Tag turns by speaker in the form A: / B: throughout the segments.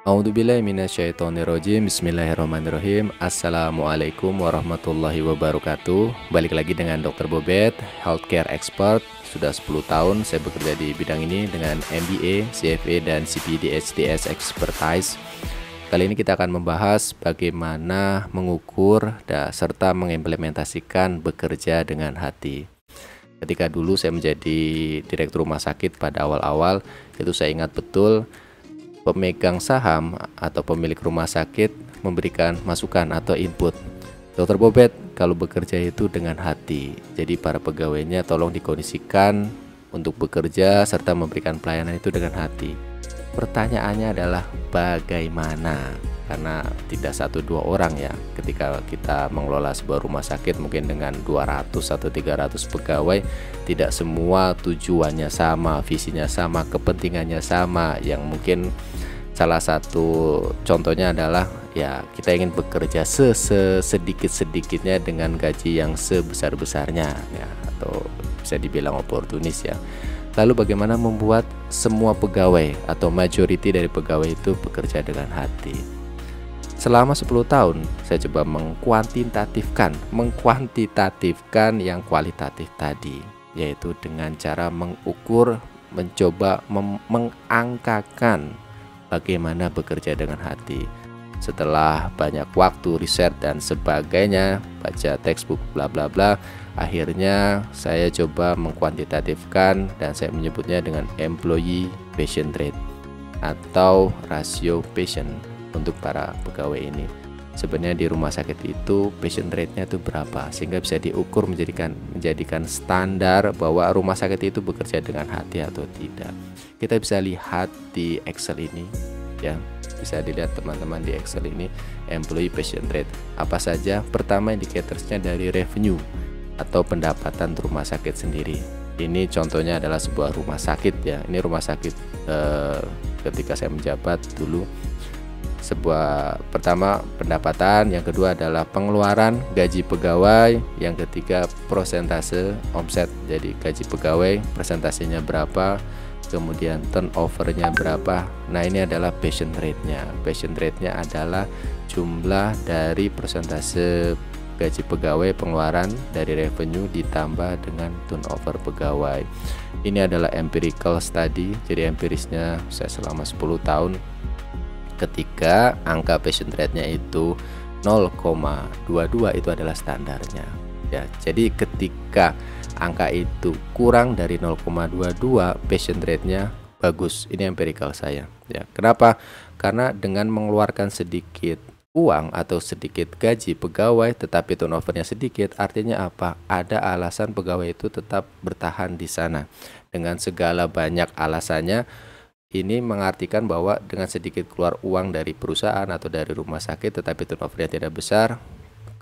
A: A'udzubillahi minasyaitonirrajim. Bismillahirrahmanirrahim. Assalamualaikum warahmatullahi wabarakatuh. Balik lagi dengan Dr. Bobet, healthcare expert. Sudah 10 tahun saya bekerja di bidang ini dengan MBA, CFA, dan CPD HTS Expertise. Kali ini kita akan membahas bagaimana mengukur serta mengimplementasikan bekerja dengan hati. Ketika dulu saya menjadi direktur rumah sakit pada awal-awal, itu saya ingat betul pemegang saham atau pemilik rumah sakit memberikan masukan atau input. Dokter Bobet, kalau bekerja itu dengan hati. Jadi para pegawainya tolong dikondisikan untuk bekerja serta memberikan pelayanan itu dengan hati. Pertanyaannya adalah bagaimana? Karena tidak 1-2 orang ya. Ketika kita mengelola sebuah rumah sakit mungkin dengan 200 atau 300 pegawai, tidak semua tujuannya sama, visinya sama, kepentingannya sama. Yang mungkin salah satu contohnya adalah ya kita ingin bekerja sedikit-sedikitnya dengan gaji yang sebesar-besarnya ya, atau bisa dibilang oportunis ya. Lalu bagaimana membuat semua pegawai atau majority dari pegawai itu bekerja dengan hati? Selama 10 tahun saya coba mengkuantitatifkan yang kualitatif tadi, yaitu dengan cara mengukur, mencoba mengangkakan bagaimana bekerja dengan hati. Setelah banyak waktu riset dan sebagainya, baca textbook bla bla bla, akhirnya saya coba mengkuantitatifkan dan saya menyebutnya dengan employee patient rate atau rasio patient untuk para pegawai ini. Sebenarnya di rumah sakit itu patient rate-nya itu berapa sehingga bisa diukur menjadikan standar bahwa rumah sakit itu bekerja dengan hati atau tidak. Kita bisa lihat di Excel ini ya. Bisa dilihat teman-teman di Excel ini employee patient rate. Apa saja? Pertama, indikatorsnya dari revenue atau pendapatan rumah sakit sendiri. Ini contohnya adalah sebuah rumah sakit ya. Ini rumah sakit ketika saya menjabat dulu. Pertama pendapatan, yang kedua adalah pengeluaran gaji pegawai, yang ketiga prosentase omset. Jadi gaji pegawai persentasenya berapa, kemudian turnovernya berapa. Nah ini adalah patient rate-nya. Patient rate-nya adalah jumlah dari persentase gaji pegawai, pengeluaran dari revenue ditambah dengan turnover pegawai. Ini adalah empirical study, jadi empirisnya saya selama 10 tahun. Ketika angka patient rate-nya itu 0,22 itu adalah standarnya ya. Jadi ketika angka itu kurang dari 0,22 patient rate-nya bagus. Ini empirical saya ya. Kenapa? Karena dengan mengeluarkan sedikit uang atau sedikit gaji pegawai tetapi turnovernya sedikit, artinya apa? Ada alasan pegawai itu tetap bertahan di sana. Dengan segala banyak alasannya, ini mengartikan bahwa dengan sedikit keluar uang dari perusahaan atau dari rumah sakit tetapi turnovernya tidak besar,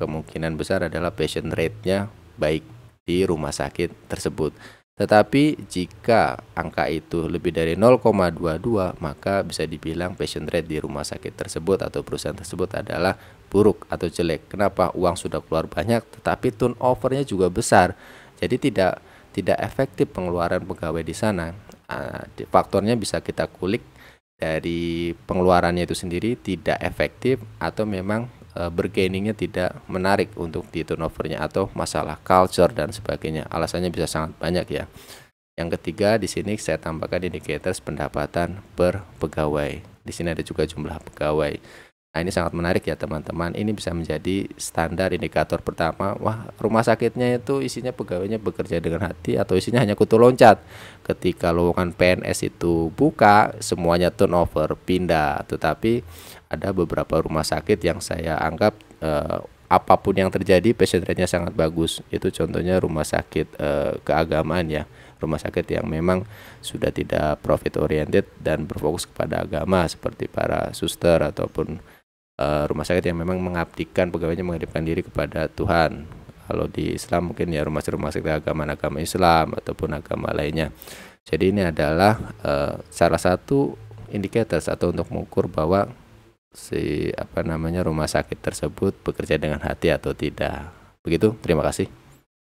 A: kemungkinan besar adalah patient rate-nya baik di rumah sakit tersebut. Tetapi jika angka itu lebih dari 0,22, maka bisa dibilang patient rate di rumah sakit tersebut atau perusahaan tersebut adalah buruk atau jelek. Kenapa? Uang sudah keluar banyak tetapi turnovernya juga besar. Jadi tidak efektif pengeluaran pegawai di sana. Faktornya bisa kita kulik dari pengeluarannya itu sendiri tidak efektif atau memang bergainingnya tidak menarik untuk di turnovernya atau masalah culture dan sebagainya. Alasannya bisa sangat banyak ya. Yang ketiga di sini saya tambahkan indicators pendapatan per pegawai. Di sini ada juga jumlah pegawai. Nah ini sangat menarik ya teman-teman. Ini bisa menjadi standar indikator pertama. Wah, rumah sakitnya itu isinya pegawainya bekerja dengan hati atau isinya hanya kutu loncat. Ketika lowongan PNS itu buka, semuanya turnover, pindah. Tetapi ada beberapa rumah sakit yang saya anggap apapun yang terjadi patient rate-nya sangat bagus. Itu contohnya rumah sakit keagamaan ya. Rumah sakit yang memang sudah tidak profit oriented dan berfokus kepada agama seperti para suster ataupun rumah sakit yang memang mengabdikan pegawainya mengabdikan diri kepada Tuhan. Kalau di Islam mungkin ya rumah sakit agama Islam ataupun agama lainnya. Jadi ini adalah salah satu indikator atau untuk mengukur bahwa rumah sakit tersebut bekerja dengan hati atau tidak. Begitu, terima kasih.